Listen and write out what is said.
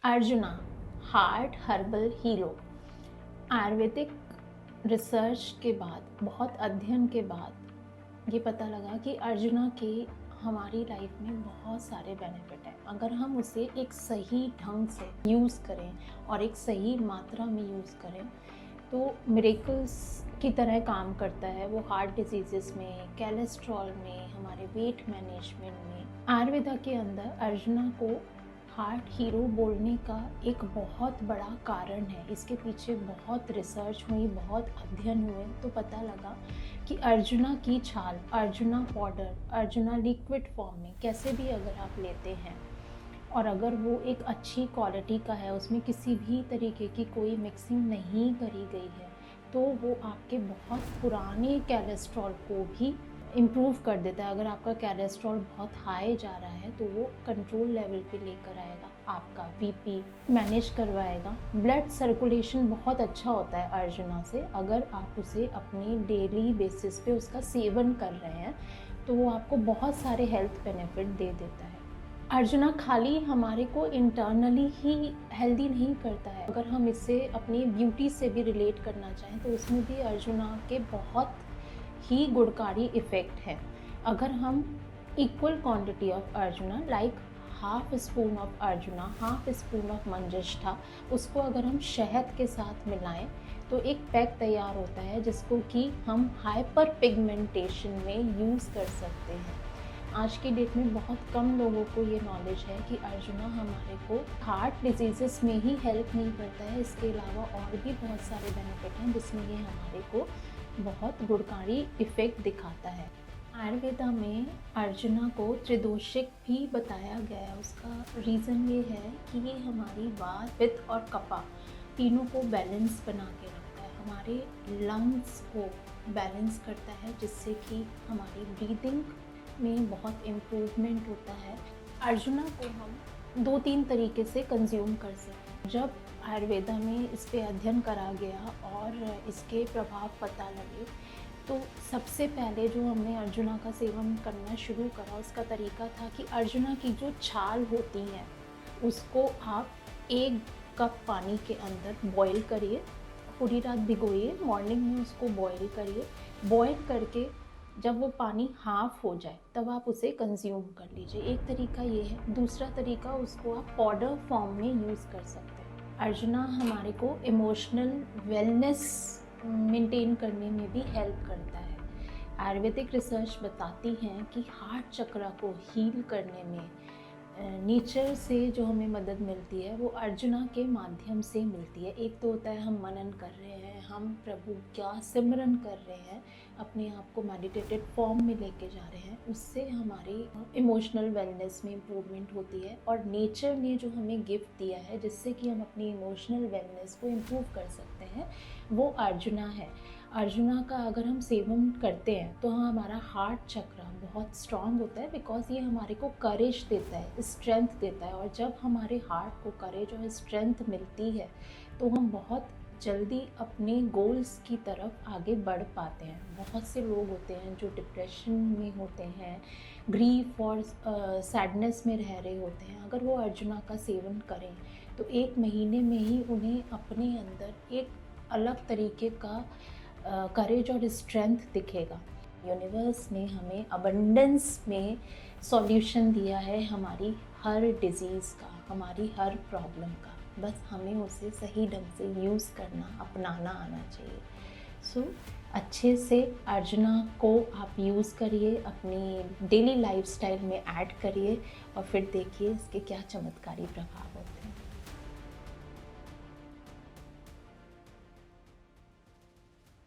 Arjuna heart herbal hero. Ayurvedic research के बाद, बहुत अध्ययन के बाद ये पता लगा कि अर्जुना के हमारी लाइफ में बहुत सारे बेनिफिट हैं अगर हम उसे एक सही ढंग से यूज़ करें और एक सही मात्रा में यूज़ करें तो मिरेकल्स की तरह काम करता है वो। हार्ट डिजीज़ में, कोलेस्ट्रॉल में, हमारे वेट मैनेजमेंट में। आयुर्वेदा के अंदर अर्जुना को हार्ट हीरो बोलने का एक बहुत बड़ा कारण है। इसके पीछे बहुत रिसर्च हुई, बहुत अध्ययन हुए तो पता लगा कि अर्जुना की छाल, arjuna powder, arjuna liquid form में कैसे भी अगर आप लेते हैं और अगर वो एक अच्छी क्वालिटी का है, उसमें किसी भी तरीके की कोई मिक्सिंग नहीं करी गई है, तो वो आपके बहुत पुराने कोलेस्ट्रॉल को भी इम्प्रूव कर देता है। अगर आपका कोलेस्ट्रॉल बहुत हाई जा रहा है तो वो कंट्रोल लेवल पे लेकर आएगा, आपका बीपी मैनेज करवाएगा। ब्लड सर्कुलेशन बहुत अच्छा होता है अर्जुना से। अगर आप उसे अपनी डेली बेसिस पे उसका सेवन कर रहे हैं तो वो आपको बहुत सारे हेल्थ बेनिफिट दे देता है। अर्जुना खाली हमारे को इंटरनली ही हेल्दी नहीं करता है, अगर हम इसे अपनी ब्यूटी से भी रिलेट करना चाहें तो उसमें भी अर्जुना के बहुत ही गुणकारी इफ़ेक्ट है। अगर हम equal quantity of arjuna, like half spoon of arjuna, half spoon of manjistha, उसको अगर हम शहद के साथ मिलाएं तो एक पैक तैयार होता है जिसको कि हम हाइपर पिगमेंटेशन में यूज़ कर सकते हैं। आज की डेट में बहुत कम लोगों को ये नॉलेज है कि अर्जुना हमारे को हार्ट डिजीज़ेस में ही हेल्प नहीं करता है, इसके अलावा और भी बहुत सारे बेनिफिट हैं जिसमें ये हमारे को बहुत गुणकारी इफ़ेक्ट दिखाता है। आयुर्वेदा में अर्जुना को त्रिदोषिक भी बताया गया है। उसका रीज़न ये है कि ये हमारी वात, पित्त और कफा तीनों को बैलेंस बना के रखता है, हमारे लंग्स को बैलेंस करता है, जिससे कि हमारी ब्रीदिंग में बहुत इम्प्रूवमेंट होता है। अर्जुना को हम 2-3 तरीके से कंज्यूम कर सकते हैं। जब आयुर्वेदा में इस पे अध्ययन करा गया और इसके प्रभाव पता लगे तो सबसे पहले जो हमने अर्जुना का सेवन करना शुरू करा उसका तरीका था कि अर्जुना की जो छाल होती है उसको आप 1 कप पानी के अंदर बॉईल करिए, पूरी रात भिगोइए, मॉर्निंग में उसको बॉईल करिए। बॉईल करके जब वो पानी हाफ़ हो जाए तब आप उसे कंज्यूम कर लीजिए। एक तरीका ये है। दूसरा तरीका, उसको आप पाउडर फॉर्म में यूज़ कर सकते हैं। अर्जुना हमारे को इमोशनल वेलनेस मेंटेन करने में भी हेल्प करता है। आयुर्वेदिक रिसर्च बताती हैं कि हार्ट चक्र को हील करने में नेचर से जो हमें मदद मिलती है वो अर्जुना के माध्यम से मिलती है। एक तो होता है हम मनन कर रहे हैं, हम प्रभु का सिमरन कर रहे हैं, अपने आप को मेडिटेटेड फॉर्म में लेके जा रहे हैं, उससे हमारी इमोशनल वेलनेस में इम्प्रूवमेंट होती है। और नेचर ने जो हमें गिफ्ट दिया है जिससे कि हम अपनी इमोशनल वेलनेस को इम्प्रूव कर सकते हैं वो अर्जुना है। अर्जुना का अगर हम सेवन करते हैं तो हमारा हार्ट चक्र बहुत स्ट्रांग होता है, बिकॉज ये हमारे को करेज देता है, स्ट्रेंथ देता है। और जब हमारे हार्ट को करेज और स्ट्रेंथ मिलती है तो हम बहुत जल्दी अपने गोल्स की तरफ आगे बढ़ पाते हैं। बहुत से लोग होते हैं जो डिप्रेशन में होते हैं, ग्रीफ और सैडनेस में रह रहे होते हैं, अगर वो अर्जुना का सेवन करें तो 1 महीने में ही उन्हें अपने अंदर एक अलग तरीके का करेज और स्ट्रेंथ दिखेगा। यूनिवर्स ने हमें अबंडेंस में सॉल्यूशन दिया है हमारी हर डिज़ीज़ का, हमारी हर प्रॉब्लम का। बस हमें उसे सही ढंग से यूज़ करना, अपनाना आना चाहिए। सो अच्छे से अर्जुना को आप यूज़ करिए, अपनी डेली लाइफस्टाइल में ऐड करिए और फिर देखिए इसके क्या चमत्कारी प्रभाव होते हैं।